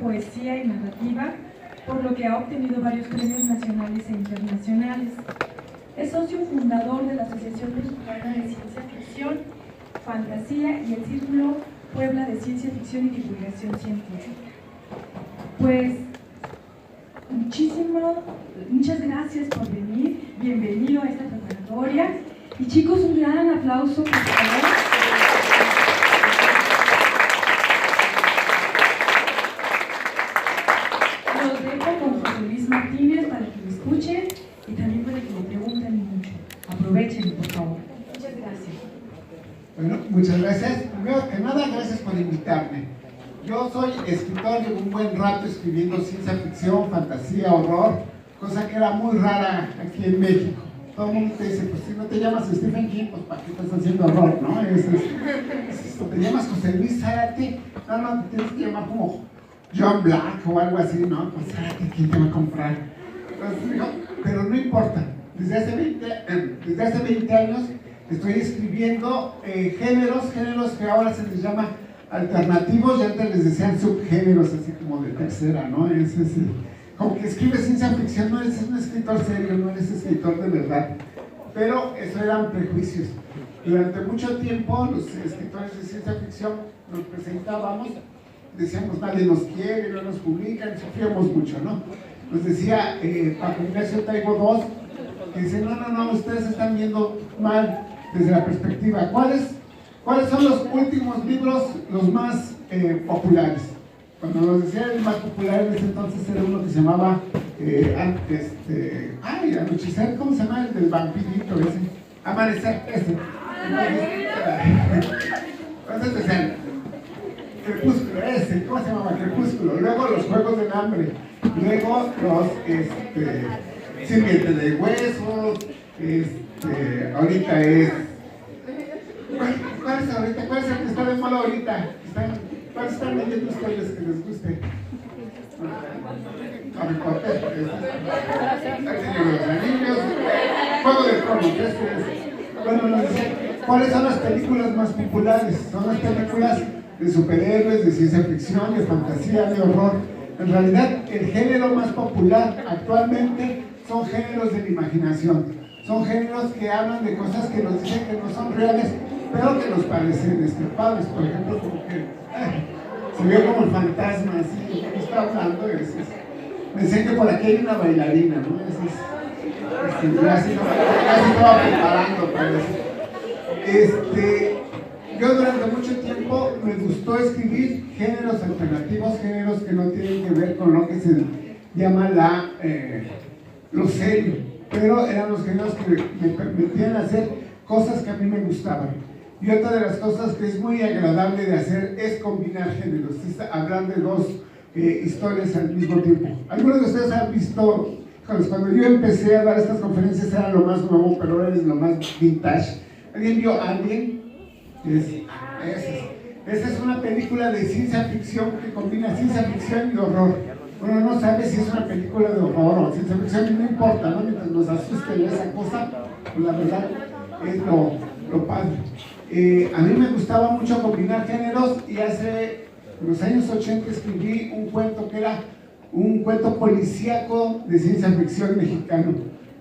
poesía y narrativa, por lo que ha obtenido varios premios nacionales e internacionales. Es socio fundador de la Asociación Mexicana de Ciencia Ficción, Fantasía y el Círculo Puebla de Ciencia Ficción y Divulgación Científica. Pues, muchas gracias por venir, bienvenido a esta preparatoria. Y chicos, un gran aplauso, por favor. Los dejo con José Luis Martínez para que lo escuchen y también para que le pregunten mucho. Aprovechen, por favor. Muchas gracias. Bueno, muchas gracias. Primero que nada, gracias por invitarme. Yo soy escritor, llevo un buen rato escribiendo ciencia ficción, fantasía, horror, cosa que era muy rara aquí en México. Todo el mundo te dice, pues si no te llamas Stephen King, pues ¿para qué estás haciendo horror, no? Te llamas José Luis Zárate, no, te tienes que llamar como John Black o algo así, ¿no? Pues Zárate, ¿quién te va a comprar? Entonces digo, pero no importa, desde hace 20 años estoy escribiendo géneros que ahora se les llama alternativos, y antes les decían subgéneros, así como de tercera, ¿no? Como que escribes ciencia ficción, no eres un escritor serio, no eres escritor de verdad. Pero eso eran prejuicios. Durante mucho tiempo los escritores de ciencia ficción nos presentábamos, decíamos nadie nos quiere, no nos publican, sufríamos mucho, ¿no? Nos decía Paco Ignacio Taibo II, que dice, no, ustedes están viendo mal desde la perspectiva. ¿Cuáles son los últimos libros los más populares? Cuando nos decía el más popular en ese entonces era uno que se llamaba Anochecer, ¿cómo se llama? El del vampirito ese. Amanecer, ese. Entonces decían, Crepúsculo, ese, ¿cómo se llamaba? Crepúsculo. Luego los Juegos del Hambre. Luego los Sirviente de Huesos. Ahorita es. ¿Cuál es ahorita? ¿Cuál es el que está de moda ahorita? ¿Cuáles están leyendo ustedes que les guste? Harry Potter, El Señor de los Anillos, Juego de Tronos, Bueno, nos decían, ¿cuáles son las películas más populares? Son las películas de superhéroes, de ciencia ficción, de fantasía, de horror. En realidad, el género más popular actualmente son géneros de la imaginación. Son géneros que hablan de cosas que nos dicen que no son reales, pero que nos parecen padres. Por ejemplo, como que se ve como el fantasma, así, que está hablando. Me dicen que por aquí hay una bailarina, ¿no? Casi estaba preparando para eso. Yo durante mucho tiempo me gustó escribir géneros alternativos, géneros que no tienen que ver con lo que se llama lo serio, pero eran los géneros que me permitían hacer cosas que a mí me gustaban. Y otra de las cosas que es muy agradable de hacer es combinar géneros, hablar de dos historias al mismo tiempo. Algunos de ustedes han visto, cuando yo empecé a dar estas conferencias era lo más nuevo, pero ahora es lo más vintage. ¿Alguien vio Alien? Esa es una película de ciencia ficción que combina ciencia ficción y horror. Uno no sabe si es una película de horror o ciencia ficción, y no importa, ¿no? Mientras nos asuste esa cosa, pues la verdad es lo padre. A mí me gustaba mucho combinar géneros, y en los años 80 escribí un cuento que era un cuento policíaco de ciencia ficción mexicano.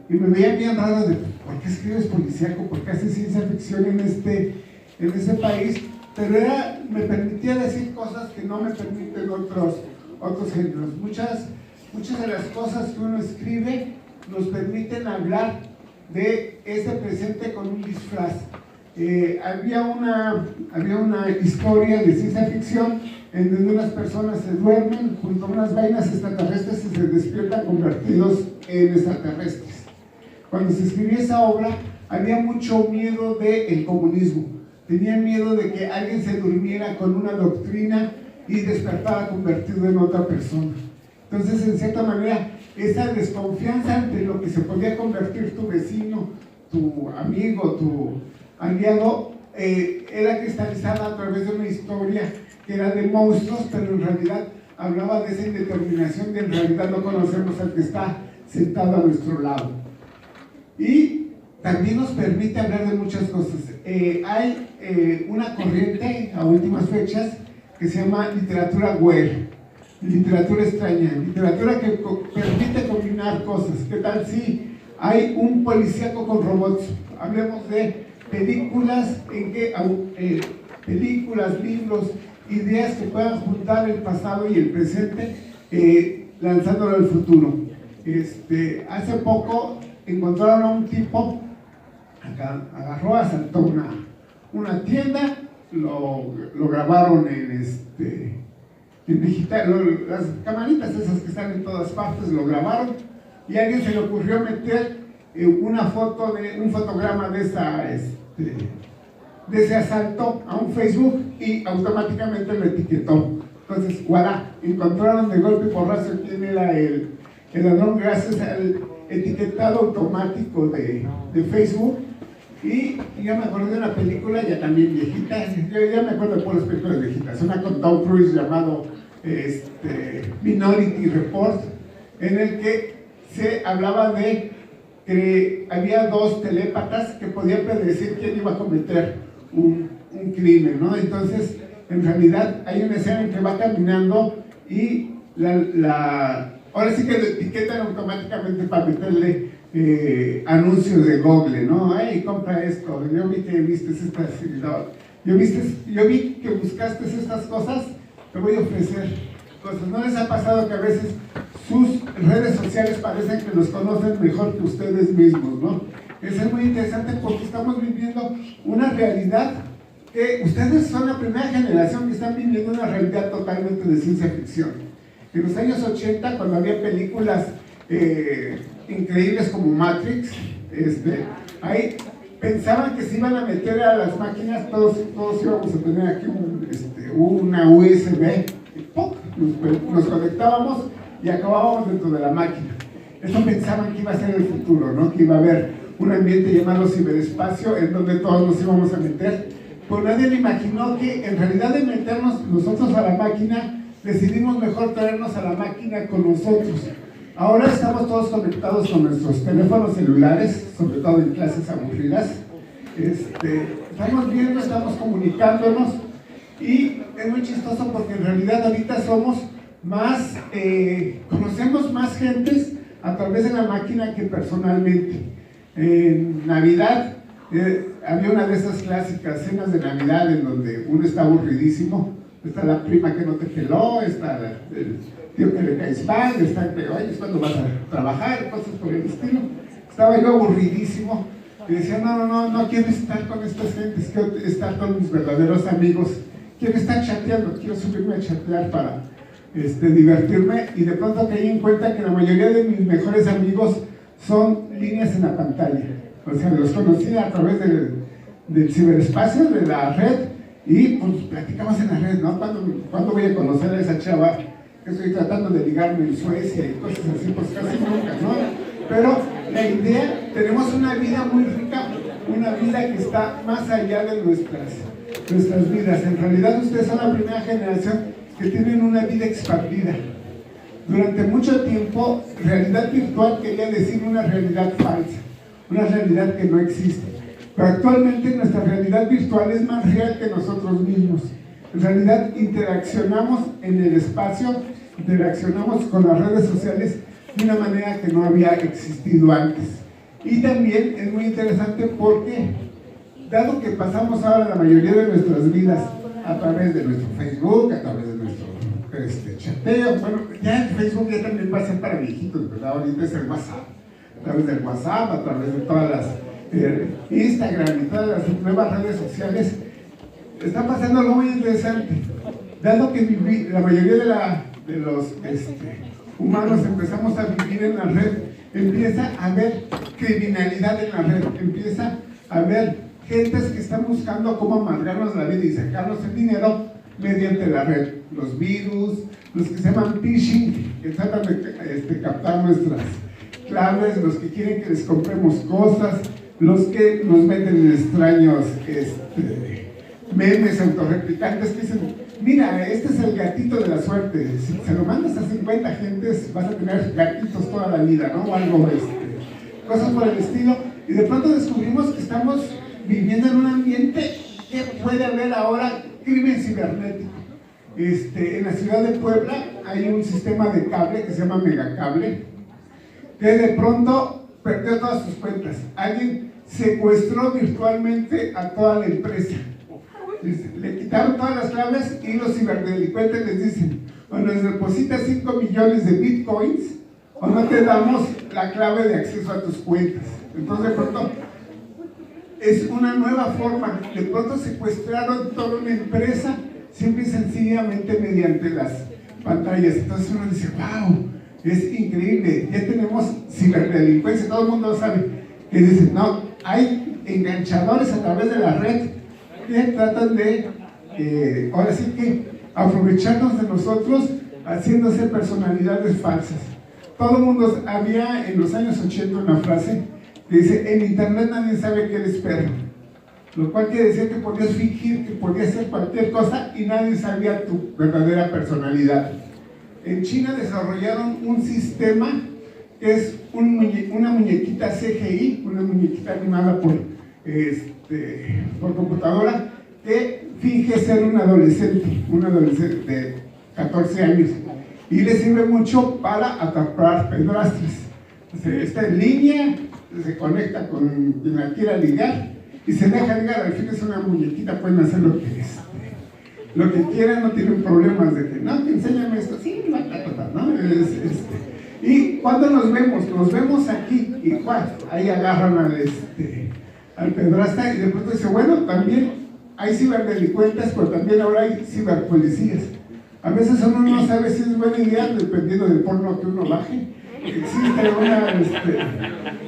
Y me veía bien raro de, ¿por qué escribes policíaco? ¿Por qué haces ciencia ficción en este país? Pero me permitía decir cosas que no me permiten otros géneros. Muchas de las cosas que uno escribe nos permiten hablar de ese presente con un disfraz. Había una historia de ciencia ficción en donde unas personas se duermen junto a unas vainas extraterrestres y se despiertan convertidos en extraterrestres. Cuando se escribía esa obra había mucho miedo del comunismo. Tenían miedo de que alguien se durmiera con una doctrina y despertara convertido en otra persona. Entonces, en cierta manera, esa desconfianza ante lo que se podía convertir tu vecino, tu amigo, tu aliado, era cristalizada a través de una historia que era de monstruos, pero en realidad hablaba de esa indeterminación de en realidad no conocemos al que está sentado a nuestro lado. Y también nos permite hablar de muchas cosas. Hay una corriente a últimas fechas que se llama literatura queer. literatura extraña, literatura que permite combinar cosas. ¿Qué tal si hay un policíaco con robots? Hablemos de películas películas, libros, ideas que puedan juntar el pasado y el presente, lanzándolo al futuro. Hace poco encontraron a un tipo, agarró, asaltó una tienda, lo grabaron en digital, las camaritas esas que están en todas partes, lo grabaron, y a alguien se le ocurrió meter una foto un fotograma de ese asalto a un Facebook y automáticamente lo etiquetó. Entonces, voilà, encontraron de golpe y porrazo quién era el ladrón gracias al etiquetado automático de Facebook. Y ya me acordé de una película ya también viejita, ya me acuerdo de las películas viejitas, una con Tom Cruise llamado Minority Report, en el que se hablaba de que había dos telépatas que podían predecir quién iba a cometer un crimen, ¿no? Entonces, en realidad hay una escena en que va caminando y ahora sí que lo etiquetan automáticamente para meterle anuncios de Google, ¿no? ¡Ay, compra esto! Yo vi que viste estas, yo vi que buscaste estas cosas, te voy a ofrecer cosas. ¿No les ha pasado que a veces sus redes sociales parecen que los conocen mejor que ustedes mismos, ¿no? Eso es muy interesante porque estamos viviendo una realidad que ustedes son la primera generación que están viviendo una realidad totalmente de ciencia ficción. En los años 80, cuando había películas increíbles como Matrix, ahí pensaban que se iban a meter a las máquinas, todos íbamos a tener aquí una USB, y ¡pum! Nos conectábamos y acabábamos dentro de la máquina. Eso pensaban que iba a ser el futuro, ¿no? Que iba a haber un ambiente llamado ciberespacio en donde todos nos íbamos a meter, pero nadie le imaginó que en realidad de meternos nosotros a la máquina, decidimos mejor traernos a la máquina con nosotros. Ahora estamos todos conectados con nuestros teléfonos celulares, sobre todo en clases aburridas. Estamos viendo, estamos comunicándonos y es muy chistoso porque en realidad ahorita somos más, conocemos más gentes a través de la máquina que personalmente. En Navidad había una de esas clásicas cenas de Navidad en donde uno está aburridísimo, está la prima que no te peló, está el tío que le caes mal, está que, oye, ¿cuándo vas a trabajar? Cosas por el estilo. Estaba yo aburridísimo y decía, no quiero estar con estas gentes, quiero estar con mis verdaderos amigos, quiero estar chateando, quiero subirme a chatear para divertirme, y de pronto caí en cuenta que la mayoría de mis mejores amigos son líneas en la pantalla. O sea, los conocí a través del ciberespacio, de la red, y pues platicamos en la red, ¿no? ¿Cuándo voy a conocer a esa chava que estoy tratando de ligarme en Suecia y cosas así? Pues casi nunca, ¿no? Pero la idea, tenemos una vida muy rica, una vida que está más allá de nuestras vidas. En realidad ustedes son la primera generación que tienen una vida expandida. Durante mucho tiempo, realidad virtual quería decir una realidad falsa, una realidad que no existe. Pero actualmente nuestra realidad virtual es más real que nosotros mismos. En realidad interaccionamos en el espacio, interaccionamos con las redes sociales de una manera que no había existido antes. Y también es muy interesante porque, dado que pasamos ahora la mayoría de nuestras vidas a través de nuestro Facebook, a través de nuestro chateo, bueno, ya el Facebook ya también va a ser para viejitos, ¿verdad? Ahorita es el WhatsApp, a través del WhatsApp, a través de todas las Instagram y todas las nuevas redes sociales. Está pasando algo muy interesante, dado que la mayoría de los humanos empezamos a vivir en la red, empieza a haber criminalidad en la red, empieza a haber gentes que están buscando cómo amargarnos la vida y sacarnos el dinero mediante la red. Los virus, los que se llaman phishing, que tratan de captar nuestras claves, los que quieren que les compremos cosas, los que nos meten extraños memes autorreplicantes que dicen, mira, este es el gatito de la suerte, si se lo mandas a 50 gentes vas a tener gatitos toda la vida, ¿no? O algo, cosas por el estilo, y de pronto descubrimos que estamos viviendo en un ambiente que puede haber ahora crimen cibernético. En la ciudad de Puebla hay un sistema de cable que se llama Megacable, que de pronto perdió todas sus cuentas. Alguien secuestró virtualmente a toda la empresa. Le quitaron todas las claves y los ciberdelincuentes les dicen: o nos depositas 5 millones de bitcoins o no te damos la clave de acceso a tus cuentas. Entonces de pronto es una nueva forma. De pronto secuestraron toda una empresa simple y sencillamente mediante las pantallas. Entonces uno dice: wow, es increíble, ya tenemos ciberdelincuencia. Todo el mundo sabe que dicen: no, hay enganchadores a través de la red que tratan de ahora sí que aprovecharnos de nosotros, haciéndose personalidades falsas. Todo el mundo había en los años 80 una frase que dice: en internet nadie sabe que eres perro, lo cual quiere decir que podías fingir, que podías hacer cualquier cosa y nadie sabía tu verdadera personalidad. En China desarrollaron un sistema que es una muñequita CGI, una muñequita animada por computadora, que finge ser un adolescente de 14 años, y le sirve mucho para atrapar pedrastras. Está en línea, se conecta con quien la quiera ligar y se deja ligar. Al fin es una muñequita, pueden hacer lo que quieran, no tienen problemas de que no, que enséñame esto, sí, ¿no? Y cuando nos vemos aquí, y ahí agarran al pedrasta, y de pronto dice: bueno, también hay ciberdelincuentes, pero también ahora hay ciberpolicías. A veces uno no sabe si es buena idea, dependiendo del porno que uno baje. Existe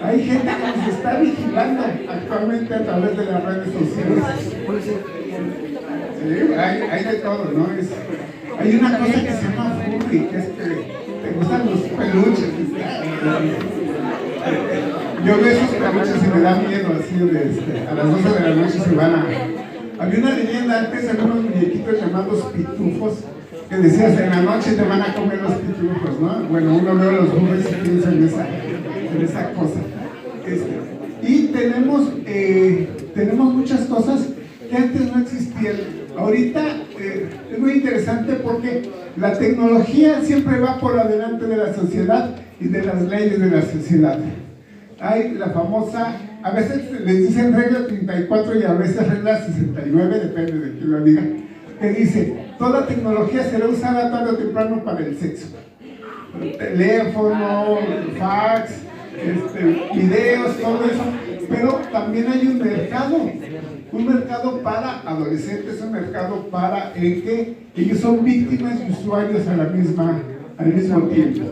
hay gente que nos está vigilando actualmente a través de las redes sociales. Sí, hay de todo, ¿no? Hay una cosa que se llama furry, que es que te gustan los peluches. Yo veo esos peluches y me da miedo, así a las 12 de la noche se van a... Había una leyenda antes, en unos muñequitos llamados pitufos, que decías: en la noche te van a comer los pitufos, ¿no? Bueno, uno ve los furries y piensa en esa cosa. Y tenemos muchas cosas que antes no existían. Ahorita es muy interesante porque la tecnología siempre va por delante de la sociedad y de las leyes de la sociedad. Hay la famosa, a veces les dicen regla 34 y a veces regla 69, depende de quién lo diga, que dice: toda tecnología será usada tarde o temprano para el sexo. Teléfono, fax, videos, todo eso. Pero también hay un mercado para adolescentes, un mercado para el que ellos son víctimas y usuarios al mismo tiempo.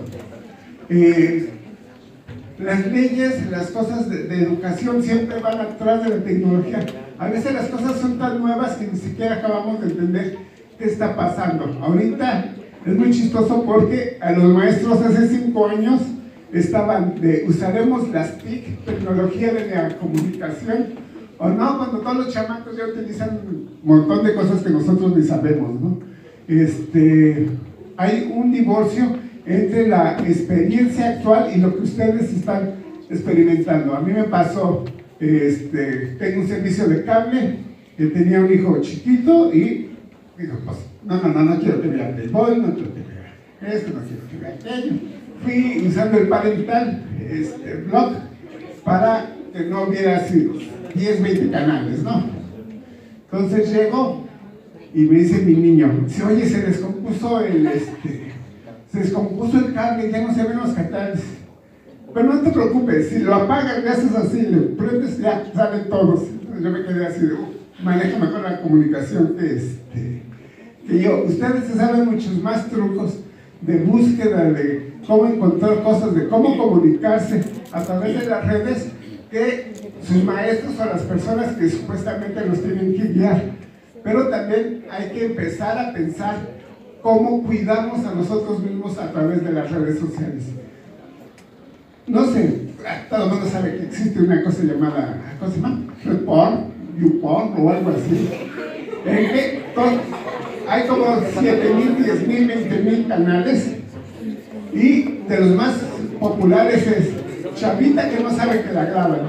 Las leyes, las cosas de educación siempre van atrás de la tecnología. A veces las cosas son tan nuevas que ni siquiera acabamos de entender qué está pasando. Ahorita es muy chistoso porque a los maestros hace 5 años estaban de: usaremos las TIC, tecnología de la comunicación, o no, cuando todos los chamacos ya utilizan un montón de cosas que nosotros ni sabemos, ¿no? Hay un divorcio entre la experiencia actual y lo que ustedes están experimentando. A mí me pasó, tengo un servicio de cable, que tenía un hijo chiquito y digo: pues, no quiero que vea Playboy, no quiero que vea esto, no quiero que vea aquello. Fui usando el parental blog para que no hubiera así 10, 20 canales, ¿no? Entonces llegó y me dice mi niño: dice: oye, se descompuso el cable, ya no se ven los canales. Pero no te preocupes, si lo apagas, le haces así, le prendes, ya salen todos. Entonces yo me quedé así de: maneja mejor la comunicación que yo. Ustedes saben muchos más trucos de búsqueda, de cómo encontrar cosas, de cómo comunicarse a través de las redes, que sus maestros o las personas que supuestamente nos tienen que guiar. Pero también hay que empezar a pensar cómo cuidamos a nosotros mismos a través de las redes sociales. No sé, todo el mundo sabe que existe una cosa llamada, ¿cómo se llama? Porn, YouPorn o algo así, en que hay como 7,000, 10,000, 20,000 canales, y de los más populares es Chavita, que no sabe que la graban,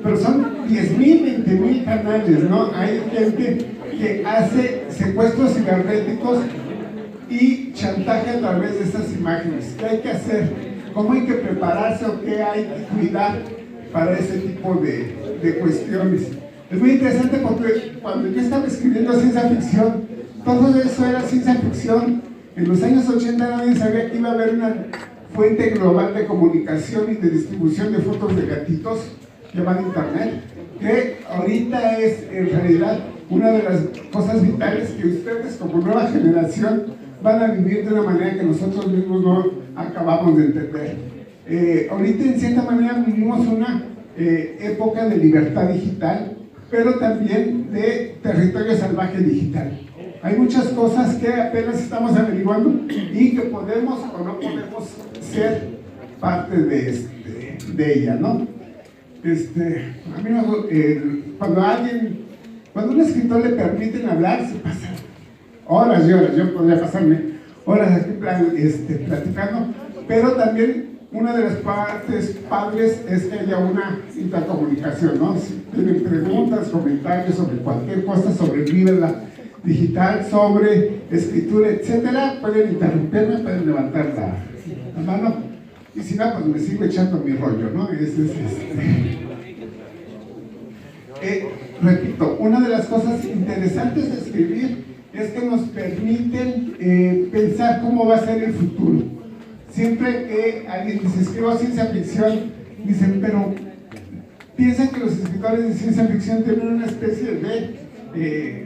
pero son 10,000, 20,000 canales, ¿no? Hay gente que hace secuestros cibernéticos y chantaje a través de estas imágenes. ¿Qué hay que hacer? ¿Cómo hay que prepararse o qué hay que cuidar para ese tipo de cuestiones? Es muy interesante porque cuando yo estaba escribiendo ciencia ficción, todo eso era ciencia ficción. En los años 80 nadie sabía que iba a haber una fuente global de comunicación y de distribución de fotos de gatitos llamada Internet, que ahorita es en realidad una de las cosas vitales que ustedes como nueva generación van a vivir de una manera que nosotros mismos no acabamos de entender. Ahorita en cierta manera vivimos una época de libertad digital, pero también de territorio salvaje digital. Hay muchas cosas que apenas estamos averiguando y que podemos o no podemos ser parte de ella, ¿no? A mí cuando un escritor le permiten hablar, se pasa horas y horas. Yo podría pasarme horas aquí platicando, pero también una de las partes padres es que haya una intercomunicación, ¿no? Si tienen preguntas, comentarios sobre cualquier cosa, sobre Viverla digital, sobre escritura, etcétera, pueden interrumpirme, pueden levantar la mano, y si no, pues me sigo echando mi rollo, ¿no? Repito, una de las cosas interesantes de escribir es que nos permiten pensar cómo va a ser el futuro. Siempre que alguien dice escribo ciencia ficción, dicen, pero piensan que los escritores de ciencia ficción tienen una especie de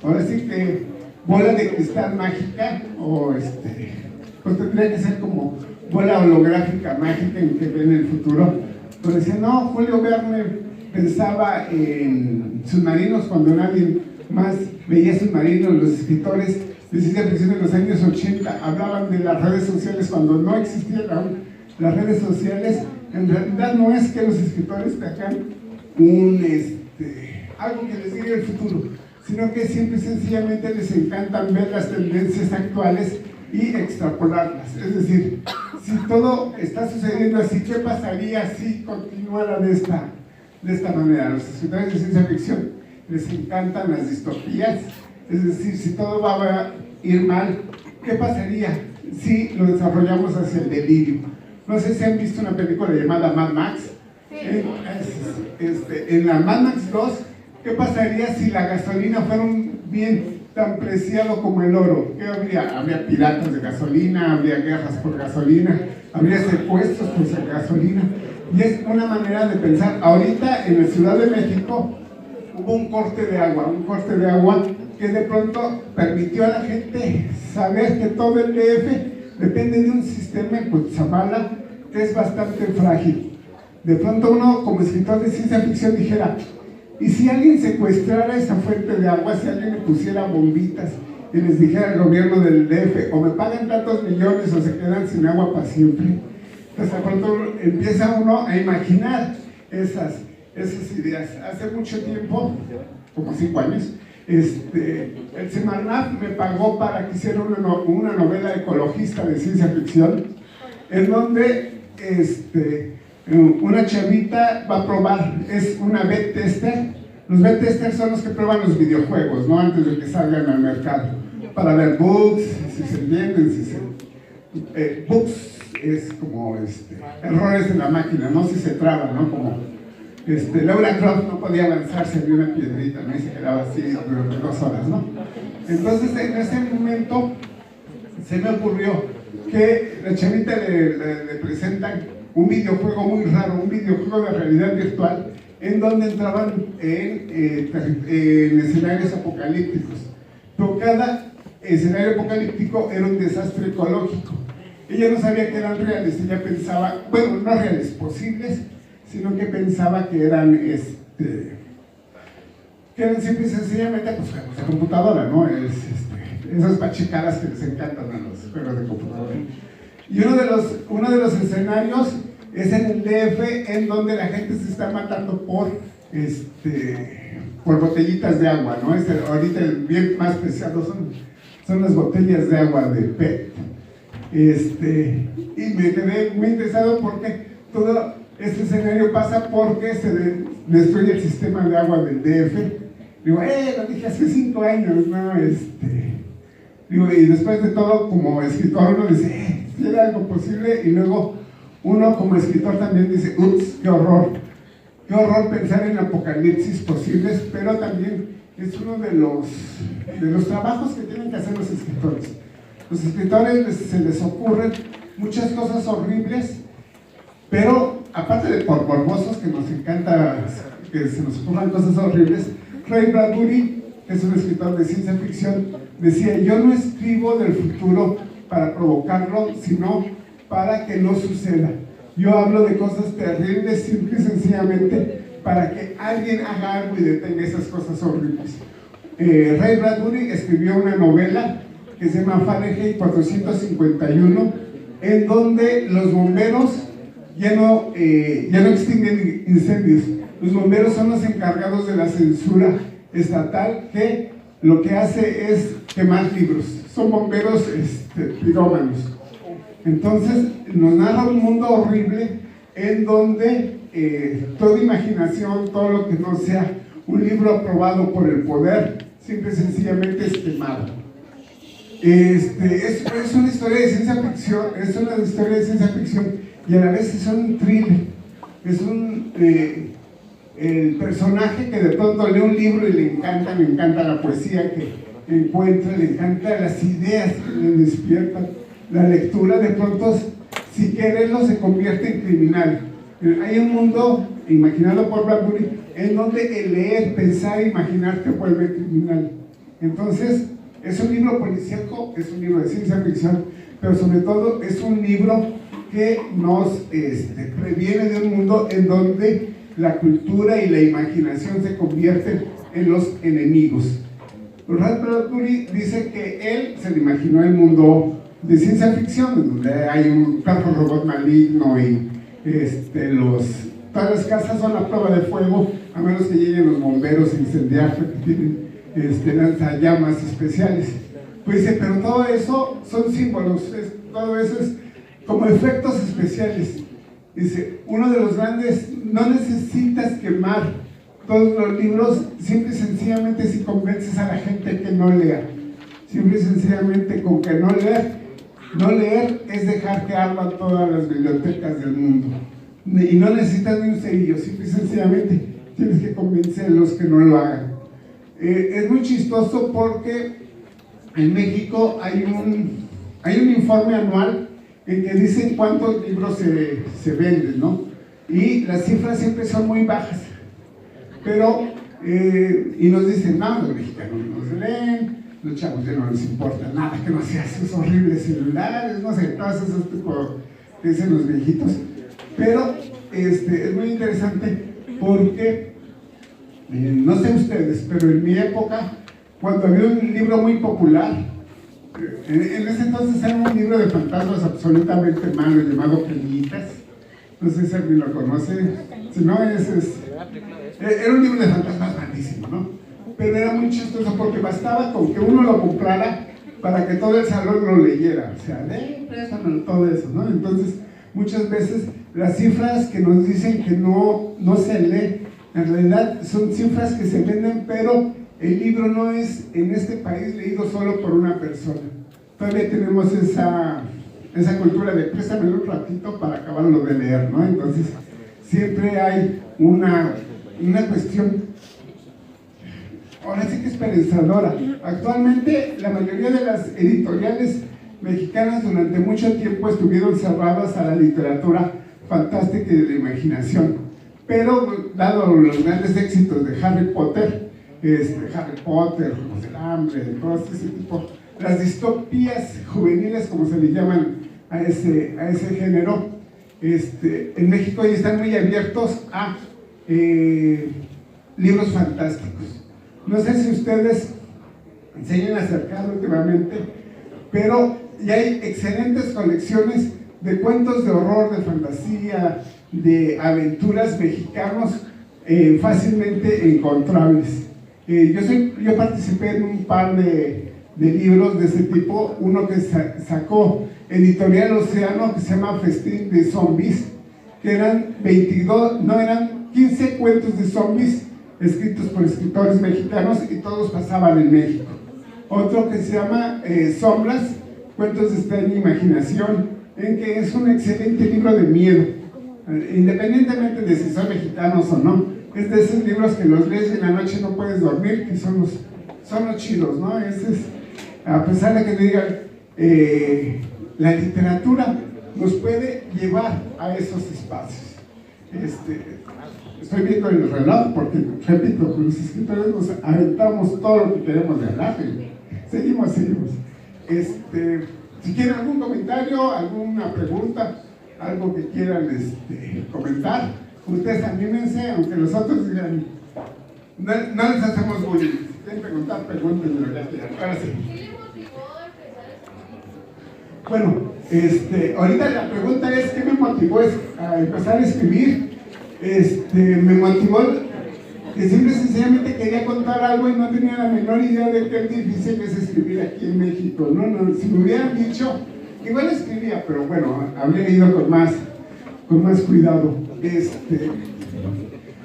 ahora sí que bola de cristal mágica, o pues tendría que ser como bola holográfica mágica en que ven el futuro. Pero decían, no, Julio Verne pensaba en submarinos cuando nadie más veía submarinos. Los escritores de ciencia ficción en los años 80 hablaban de las redes sociales cuando no existían aún las redes sociales. En realidad no es que los escritores tengan algo que les diga el futuro, sino que simple y sencillamente les encantan ver las tendencias actuales y extrapolarlas. Es decir, si todo está sucediendo así, ¿qué pasaría si continuara de esta manera? A los escritores de ciencia ficción les encantan las distopías, es decir, si todo va a ir mal, ¿qué pasaría si lo desarrollamos hacia el delirio? No sé si han visto una película llamada Mad Max. En la Mad Max 2, ¿qué pasaría si la gasolina fuera un bien tan preciado como el oro? ¿Qué habría? Habría piratas de gasolina, habría guerras por gasolina, habría secuestros por gasolina. Y es una manera de pensar. Ahorita en la Ciudad de México hubo un corte de agua que de pronto permitió a la gente saber que todo el DF depende de un sistema en Cutzamala que es bastante frágil. De pronto uno, como escritor de ciencia ficción, dijera, ¿y si alguien secuestrara esa fuente de agua, si alguien le pusiera bombitas y les dijera al gobierno del DF, o me pagan tantos millones o se quedan sin agua para siempre? Entonces de pronto empieza uno a imaginar esas ideas. Hace mucho tiempo, como 5 años, el Semarnat me pagó para que hiciera una novela ecologista de ciencia ficción, en donde una chavita va a probar, es una beta tester. Los beta testers son los que prueban los videojuegos, ¿no? Antes de que salgan al mercado, para ver bugs, si se entienden, bugs es como errores en la máquina, ¿no? Si se traba, ¿no? Como Laura Croft no podía avanzarse de una piedrita, ¿no? Y se quedaba así durante 2 horas, ¿no? Entonces en ese momento se me ocurrió que la chavita le presentan un videojuego muy raro, un videojuego de realidad virtual, en donde entraban en escenarios apocalípticos. Pero cada escenario apocalíptico era un desastre ecológico. Ella no sabía que eran reales, ella pensaba, bueno, no reales, posibles, sino que pensaba que eran simple y sencillamente pues, juegos de computadora, ¿no? Esas pachecadas que les encantan a los juegos de computadora. Y uno de los escenarios es en el DF, en donde la gente se está matando por botellitas de agua, ¿no? Ahorita el bien más preciado son las botellas de agua de PET. Y me quedé muy interesado porque todo este escenario pasa porque se destruye el sistema de agua del DF. Digo, lo dije hace 5 años, ¿no? Digo, y después de todo, como escritor, uno dice, si era algo posible, y luego uno como escritor también dice, ups, qué horror pensar en apocalipsis posibles, pero también es uno de los trabajos que tienen que hacer los escritores. Los escritores se les ocurren muchas cosas horribles, pero aparte de por morbosos, que nos encanta que se nos ocurran cosas horribles, Ray Bradbury, que es un escritor de ciencia ficción, decía, yo no escribo del futuro para provocarlo, sino para que no suceda. Yo hablo de cosas terribles, simple y sencillamente, para que alguien haga algo y detenga esas cosas horribles. Ray Bradbury escribió una novela que se llama Fahrenheit 451, en donde los bomberos ya no extinguen incendios. Los bomberos son los encargados de la censura estatal, que lo que hace es quemar libros. Son bomberos pirómanos. Entonces nos narra un mundo horrible en donde toda imaginación, todo lo que no sea un libro aprobado por el poder, simple y sencillamente es quemado. Es una historia de ciencia ficción, y a la vez es un thriller. Es el personaje que de pronto lee un libro y le encanta la poesía que encuentra, le encantan las ideas que le despiertan. La lectura de pronto, si quererlo, se convierte en criminal. Hay un mundo imaginado por Bradbury en donde el leer, pensar, imaginar te vuelve criminal. Entonces, es un libro policíaco, es un libro de ciencia ficción, pero sobre todo es un libro que nos previene de un mundo en donde la cultura y la imaginación se convierten en los enemigos. Ray Bradbury dice que él se le imaginó el mundo de ciencia ficción, donde hay un perro robot maligno y todas las casas son a prueba de fuego, a menos que lleguen los bomberos a incendiar, que tienen lanzallamas especiales. Pues dice, pero todo eso son símbolos, todo eso es como efectos especiales. Dice, uno de los grandes, no necesitas quemar todos los libros, simple y sencillamente si convences a la gente que no lea. Simple y sencillamente con que no leer es dejar que ardan todas las bibliotecas del mundo. Y no necesitas ni un cerillo, simple y sencillamente tienes que convencerlos que no lo hagan. Es muy chistoso porque en México hay un informe anual en que dicen cuántos libros se venden, ¿no? Y las cifras siempre son muy bajas, pero y nos dicen, no, los mexicanos no se leen, los chavos ya no les importa nada, que no sean esos horribles celulares, no sé, todas esas tipo que dicen los viejitos. Pero es muy interesante porque no sé ustedes, pero en mi época, cuando había un libro muy popular, en ese entonces era un libro de fantasmas absolutamente malo llamado Peñitas. No sé si alguien lo conoce. Si no, era un libro de fantasmas malísimo, ¿no? Pero era muy chistoso porque bastaba con que uno lo comprara para que todo el salón lo leyera. O sea, préstamelo, todo eso, ¿no? Entonces, muchas veces las cifras que nos dicen que no se lee, en realidad son cifras que se venden, pero el libro no es en este país leído solo por una persona. Todavía tenemos esa cultura de préstamelo un ratito para acabarlo de leer, ¿no? Entonces, siempre hay una cuestión, ahora sí que esperanzadora. Actualmente, la mayoría de las editoriales mexicanas durante mucho tiempo estuvieron cerradas a la literatura fantástica y de la imaginación, pero dado los grandes éxitos de Harry Potter, Juegos del Hambre, todo ese tipo, las distopías juveniles, como se le llaman a ese género, en México ya están muy abiertos a libros fantásticos. No sé si ustedes se hayan acercado últimamente, pero ya hay excelentes colecciones de cuentos de horror, de fantasía, de aventuras mexicanos fácilmente encontrables. Yo participé en un par de libros de ese tipo, uno que sacó Editorial Océano, que se llama Festín de Zombies, que eran 15 cuentos de zombies escritos por escritores mexicanos y todos pasaban en México. otro que se llama Sombras, cuentos de extraña imaginación, en que es un excelente libro de miedo, independientemente de si son mexicanos o no. Es de esos libros que los lees y en la noche no puedes dormir, que son los chidos, ¿no? A pesar de que te digan, la literatura nos puede llevar a esos espacios. Estoy viendo el reloj porque, repito, con los escritores nos aventamos todo lo que queremos de hablar. Seguimos. Si quieren algún comentario, alguna pregunta, algo que quieran comentar, ustedes anímense, aunque los otros digan, no les hacemos bullying. Si quieren preguntar, pregunten lo que quieran. Ahora sí. ¿Qué le motivó a empezar a escribir? Bueno, ahorita la pregunta es, ¿qué me motivó a empezar a escribir? Me motivó que simple y sencillamente quería contar algo y no tenía la menor idea de qué difícil es escribir aquí en México, ¿no? Si me hubieran dicho, igual escribía, pero bueno, habría ido con más cuidado.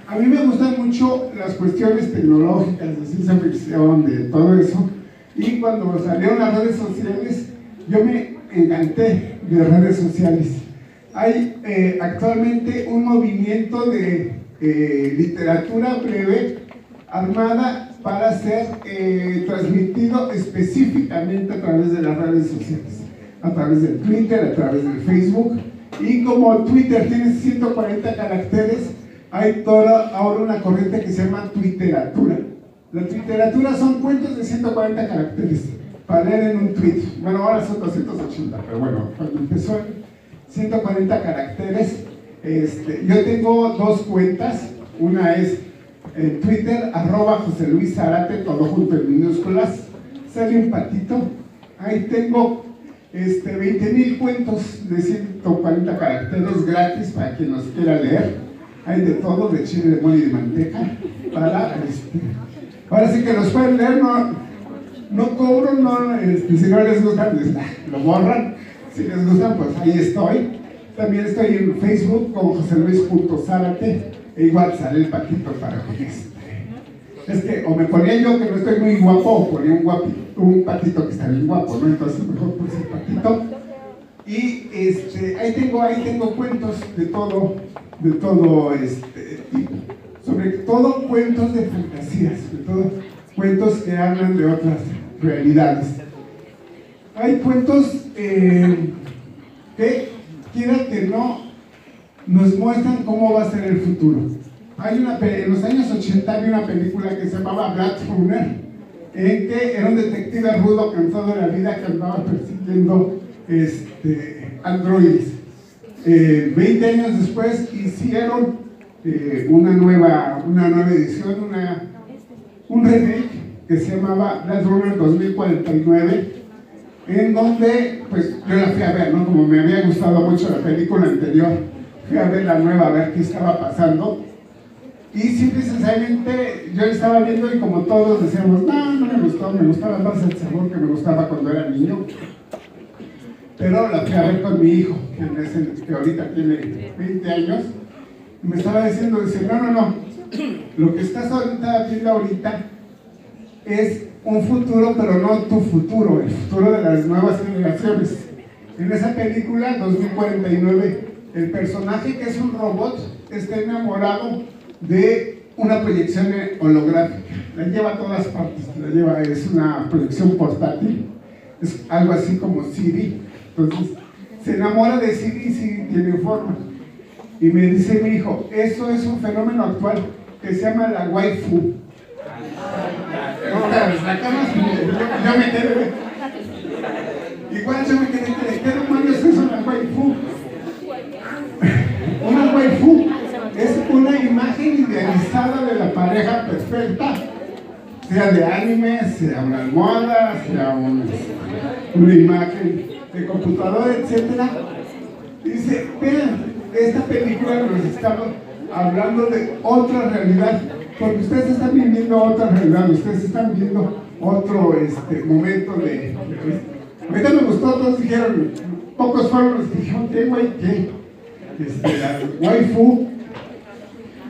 A mí me gustan mucho las cuestiones tecnológicas, de ciencia ficción, de todo eso, y cuando salieron las redes sociales, yo me encanté de redes sociales. Hay actualmente un movimiento de literatura breve armada para ser transmitido específicamente a través de las redes sociales, a través de Twitter, a través de Facebook. Y como Twitter tiene 140 caracteres, hay ahora una corriente que se llama Twitteratura. La Twitteratura son cuentos de 140 caracteres para leer en un tweet. Bueno, ahora son 280, pero bueno, cuando empezó en 140 caracteres. Yo tengo dos cuentas. Una es en Twitter, @José Luis Zárate, todo junto en minúsculas. Sale un patito. Ahí tengo 20,000 cuentos de 140 caracteres gratis para quien los quiera leer. Hay de todo, de chile, de mole y de manteca. Ahora sí que los pueden leer, no cobro, si no les gustan, lo borran. Si les gustan, pues ahí estoy. También estoy en Facebook con joseluis.zárate, e igual sale el patito para que es que o me ponía yo que no estoy muy guapo, o ponía un patito que está bien guapo, ¿no? Entonces mejor puse el patito. Y ahí tengo cuentos de todo tipo. Sobre todo cuentos de fantasías, sobre todo cuentos que hablan de otras realidades. Hay cuentos que, quiera que no, nos muestran cómo va a ser el futuro. En los años 80 había una película que se llamaba Blade Runner, en que era un detective rudo cansado de la vida que andaba persiguiendo androides. 20 años después hicieron una nueva edición, un remake que se llamaba Blade Runner 2049, en donde pues yo la fui a ver, ¿no? Como me había gustado mucho la película anterior, fui a ver la nueva, a ver qué estaba pasando. Y simple y sencillamente yo estaba viendo y como todos decíamos, no me gustó, me gustaba más el sabor que me gustaba cuando era niño. Pero la fui a ver con mi hijo, que ahorita tiene 20 años, y me estaba diciendo, no, lo que estás viendo ahorita es un futuro, pero no tu futuro, el futuro de las nuevas generaciones. En esa película, 2049, el personaje, que es un robot, está enamorado de una proyección holográfica. La lleva a todas partes, es una proyección portátil, es algo así como Siri. Entonces, se enamora de Siri y Siri tiene forma. Y me dice mi hijo, eso es un fenómeno actual que se llama la waifu. Yo me quedé. Igual yo me quedé, ¿qué demonios es una waifu? Una waifu es una imagen idealizada de la pareja perfecta, sea de anime, sea una almohada, sea una imagen de computadora, etc. Dice, vean, esta película nos está hablando de otra realidad, porque ustedes están viviendo otra realidad, ustedes están viendo otro momento de ahorita me gustó, todos dijeron, pocos fueron los que dijeron, ¿qué güey? ¿Qué? La waifu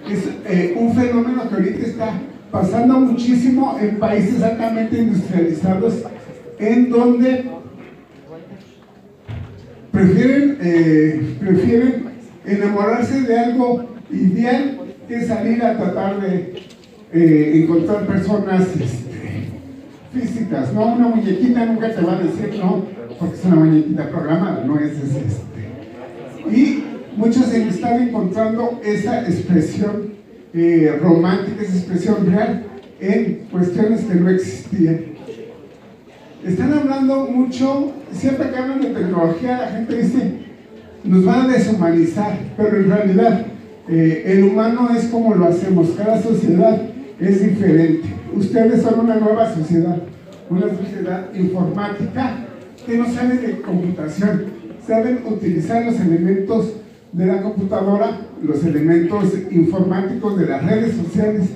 es un fenómeno que ahorita está pasando muchísimo en países altamente industrializados, en donde prefieren enamorarse de algo ideal que salir a tratar de encontrar personas físicas, ¿no? Una muñequita nunca te va a decir no, porque es una muñequita programada, no es Y muchos están encontrando esa expresión romántica, esa expresión real en cuestiones que no existían. Están hablando mucho, siempre que hablan de tecnología, la gente dice, nos van a deshumanizar, pero en realidad el humano es como lo hacemos, cada sociedad es diferente. Ustedes son una nueva sociedad, una sociedad informática que no sabe de computación, saben utilizar los elementos de la computadora, los elementos informáticos de las redes sociales,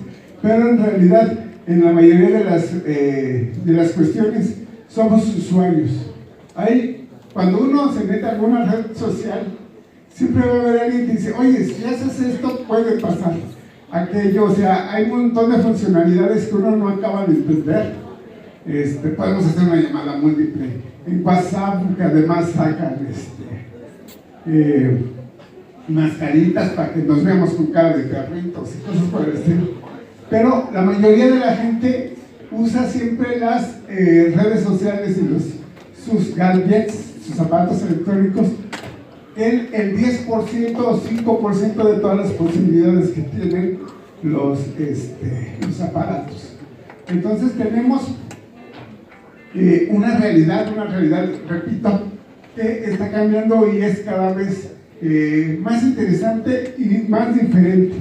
pero en realidad en la mayoría de las cuestiones somos usuarios. Cuando uno se mete a alguna red social, siempre va a haber alguien que dice, oye, si haces esto puede pasar aquello, o sea, hay un montón de funcionalidades que uno no acaba de entender. Podemos hacer una llamada múltiple en WhatsApp, que además sacan mascaritas para que nos veamos con cara de perritos y cosas por el estilo. Pero la mayoría de la gente usa siempre las redes sociales y sus gadgets, sus aparatos electrónicos, en el 10% o 5% de todas las posibilidades que tienen los aparatos. Entonces tenemos una realidad, repito, que está cambiando y es cada vez más interesante y más diferente.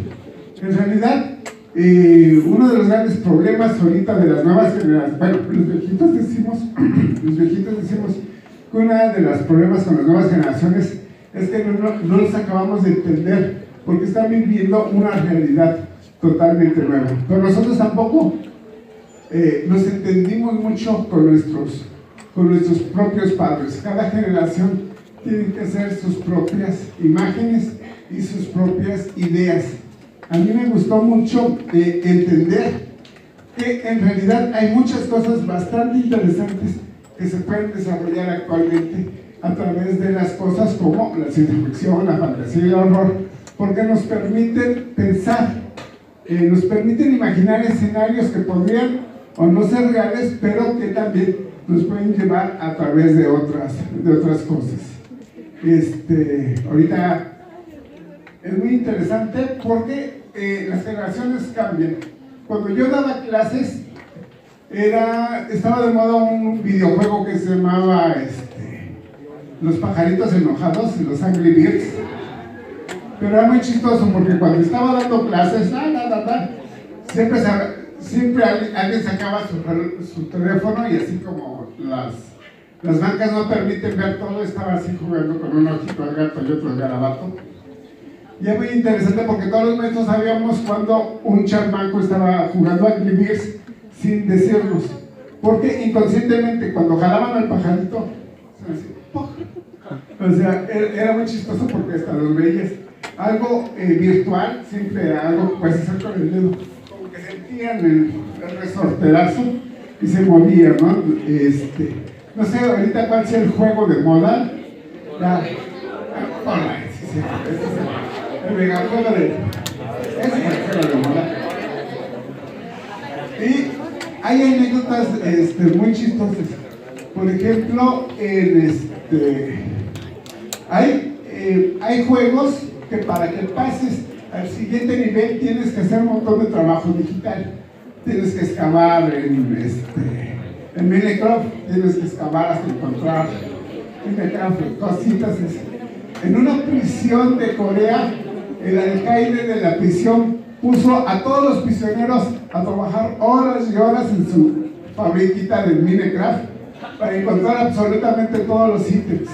En realidad, uno de los grandes problemas ahorita de las nuevas generaciones, bueno, los viejitos decimos que uno de los problemas con las nuevas generaciones es que no los acabamos de entender, porque están viviendo una realidad totalmente nueva. Pero nosotros tampoco nos entendimos mucho con nuestros propios padres. Cada generación tiene que hacer sus propias imágenes y sus propias ideas. A mí me gustó mucho entender que en realidad hay muchas cosas bastante interesantes que se pueden desarrollar actualmente a través de las cosas como la ciencia ficción, la fantasía y el horror, porque nos permiten pensar, nos permiten imaginar escenarios que podrían o no ser reales, pero que también nos pueden llevar a través de otras cosas. Ahorita es muy interesante porque las generaciones cambian. Cuando yo daba clases, estaba de moda un videojuego que se llamaba Los Pajaritos Enojados y los Angry Birds. Pero era muy chistoso porque cuando estaba dando clases, siempre alguien sacaba su teléfono y así como las bancas no permiten ver todo, estaba así jugando con un ojito al gato y otro al garabato. Y es muy interesante porque todos los maestros sabíamos cuando un chamaco estaba jugando a Angry Birds sin decirnos, porque inconscientemente cuando jalaban al pajarito, o sea, era muy chistoso porque hasta los veías. Algo virtual, siempre algo que puedes hacer con el dedo, como que sentían el resorterazo y se movía, ¿no? No sé ahorita cuál sea el juego de moda. El megajuego ese es el juego de moda. Y hay anécdotas muy chistosas. Por ejemplo, hay juegos que para que pases al siguiente nivel tienes que hacer un montón de trabajo digital. Tienes que excavar en Minecraft, tienes que excavar hasta encontrar cositas así. En una prisión de Corea, el alcaide de la prisión puso a todos los prisioneros a trabajar horas y horas en su fabriquita de Minecraft para encontrar absolutamente todos los ítems.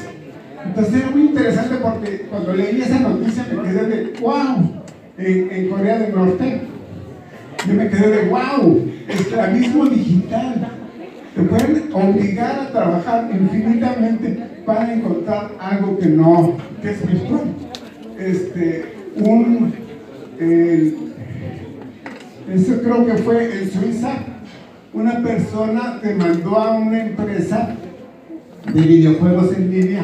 Entonces era muy interesante porque cuando leí esa noticia me quedé de wow, en Corea del Norte, yo me quedé de wow, esclavismo digital. Te pueden obligar a trabajar infinitamente para encontrar algo que es virtual. Eso creo que fue en Suiza. Una persona demandó a una empresa de videojuegos en línea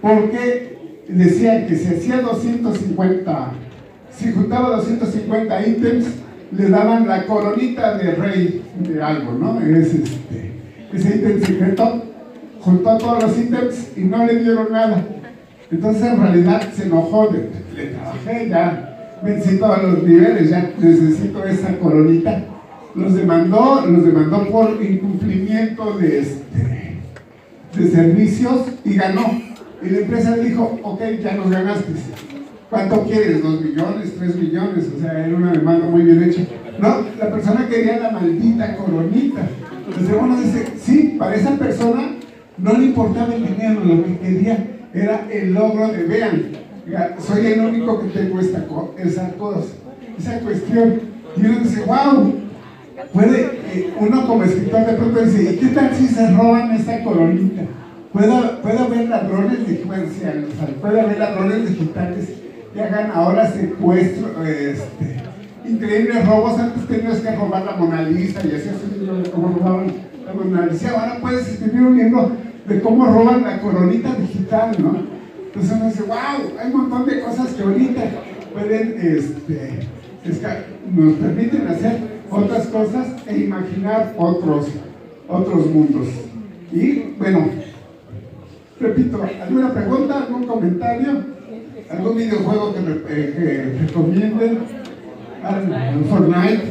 porque decía que si hacía 250, si juntaba 250 ítems, le daban la coronita de rey de algo, ¿no? Ese ítem secreto. Juntó todos los ítems y no le dieron nada. Entonces en realidad se enojó, le trabajé, ya vencí todos los niveles, ya necesito esa coronita. Los demandó por incumplimiento de servicios y ganó. Y la empresa le dijo, ok, ya nos ganaste. ¿Cuánto quieres? ¿2 millones? ¿3 millones? O sea, era una demanda muy bien hecha. No, la persona quería la maldita coronita. Entonces uno dice, sí, para esa persona no le importaba el dinero, lo que quería era el logro de, vean, soy el único que tengo esa cuestión. Y uno dice, wow, uno como escritor de pronto dice, ¿y qué tal si se roban esa coronita? Puede haber ladrones digitales que hagan ahora secuestros, increíbles robos. Antes tenías que robar la Mona Lisa y así un libro de cómo robaban la Mona Lisa. Ahora puedes escribir un libro de cómo roban la coronita digital, ¿no? Entonces uno dice, wow, hay un montón de cosas que ahorita pueden, nos permiten hacer otras cosas e imaginar otros mundos. Y bueno, repito, ¿alguna pregunta, algún comentario? ¿Algún videojuego que recomienden? Fortnite.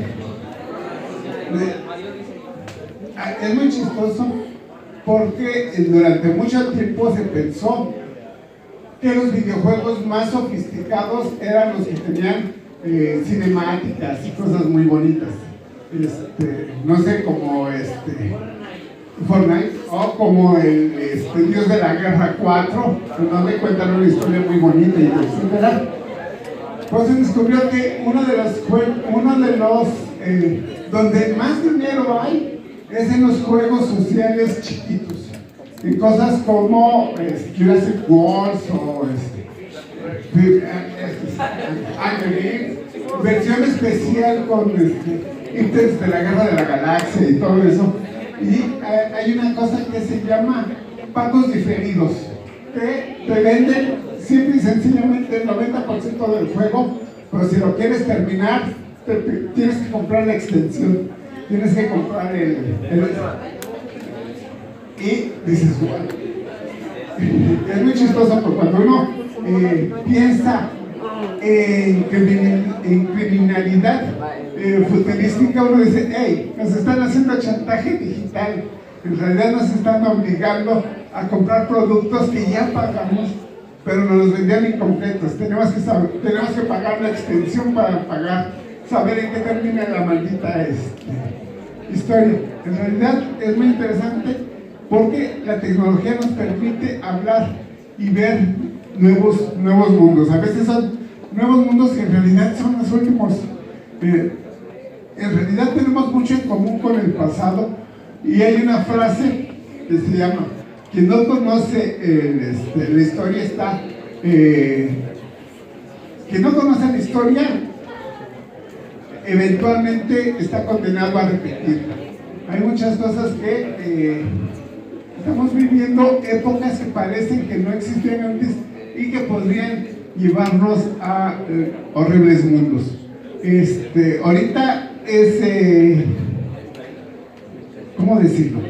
Es muy chistoso porque durante mucho tiempo se pensó que los videojuegos más sofisticados eran los que tenían cinemáticas y cosas muy bonitas. No sé, como Fortnite o como el Dios de la Guerra 4, donde cuentan una historia muy bonita y etcétera. Pues se descubrió que uno de los donde más dinero hay es en los juegos sociales chiquitos, en cosas como Jurassic World o versión especial con ítems de la Guerra de la Galaxia y todo eso. Y hay una cosa que se llama pagos diferidos, que te venden simple y sencillamente el 90% del juego, pero si lo quieres terminar, tienes que comprar la extensión, tienes que comprar y dices, bueno, es muy chistoso porque cuando uno piensa en criminalidad futurística, uno dice, hey, nos están haciendo chantaje digital, en realidad nos están obligando a comprar productos que ya pagamos, pero nos los vendían incompletos. Tenemos que pagar la extensión para saber en qué termina la maldita historia. En realidad es muy interesante porque la tecnología nos permite hablar y ver nuevos mundos. A veces son nuevos mundos que en realidad son los últimos. En realidad tenemos mucho en común con el pasado, y hay una frase que se llama: quien no conoce la historia está, quien no conoce la historia eventualmente está condenado a repetirla. Hay muchas cosas que estamos viviendo, épocas que parecen que no existían antes y que podrían llevarnos a horribles mundos. Ahorita es, ¿cómo decirlo?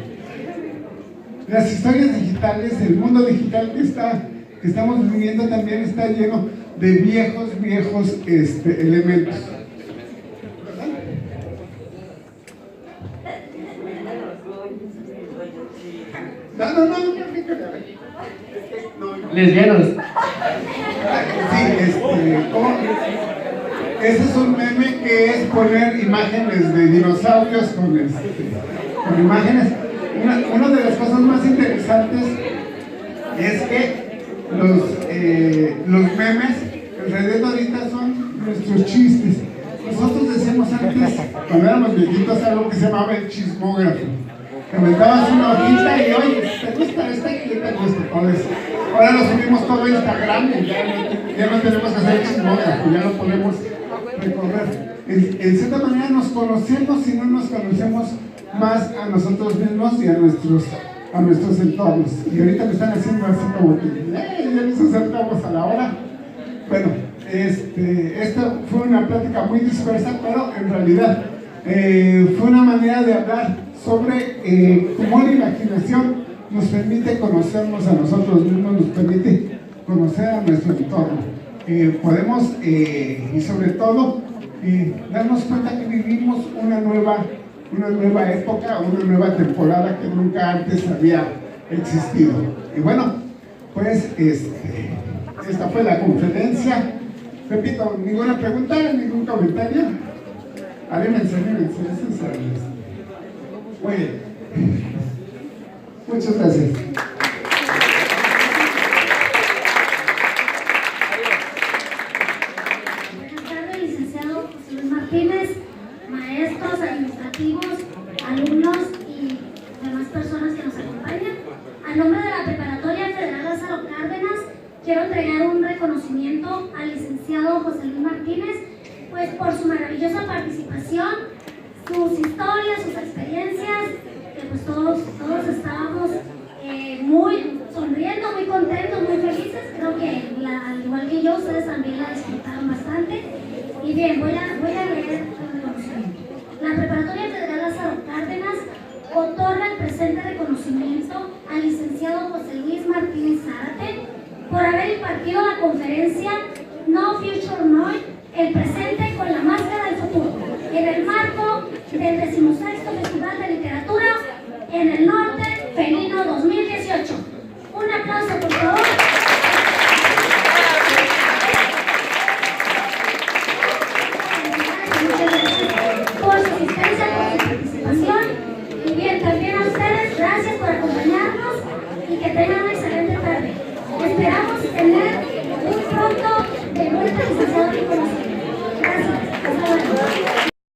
Las historias digitales, el mundo digital que estamos viviendo también está lleno de viejos elementos. No. Lesbianos. Sí, ese es un meme que es poner imágenes de dinosaurios con imágenes. Una de las cosas más interesantes es que los memes en realidad ahorita son nuestros chistes. Nosotros decíamos antes, cuando éramos viejitos, algo que se llamaba el chismógrafo. Te aventabas una hojita y, oye, ¿te gusta esta? ¿Qué te gusta? Todo eso. Ahora lo subimos todo a Instagram y ya no tenemos que hacer el chismógrafo, ya lo ponemos recorrer. En cierta manera nos conocemos y no nos conocemos más a nosotros mismos y a nuestros entornos. Y ahorita me están haciendo así como que ya nos acercamos a la hora. Bueno, esta fue una plática muy dispersa, pero en realidad fue una manera de hablar sobre cómo la imaginación nos permite conocernos a nosotros mismos, nos permite conocer a nuestro entorno. Podemos, y sobre todo, darnos cuenta que vivimos una nueva época, una nueva temporada que nunca antes había existido. Y bueno, pues esta fue la conferencia. Repito, ninguna pregunta, ningún comentario. Anímense. Muy bien. Muchas gracias. Martínez, maestros, administrativos, alumnos y demás personas que nos acompañan. A nombre de la Preparatoria Federal Lázaro Cárdenas, quiero entregar un reconocimiento al licenciado José Luis Martínez, pues por su maravillosa participación, sus historias, sus experiencias, que pues todos estábamos muy sonriendo, muy contentos, muy felices. Creo que al igual que yo, ustedes también la disfrutaron bastante. Y bien, voy a leer el reconocimiento. La Preparatoria Federal Lázaro Cárdenas otorga el presente reconocimiento al licenciado José Luis Martínez Zárate por haber impartido la conferencia No Future Noise, el presente con la máscara del futuro, en el marco del 16º Festival de Literatura en el Norte Felino 2018. Un aplauso, por favor.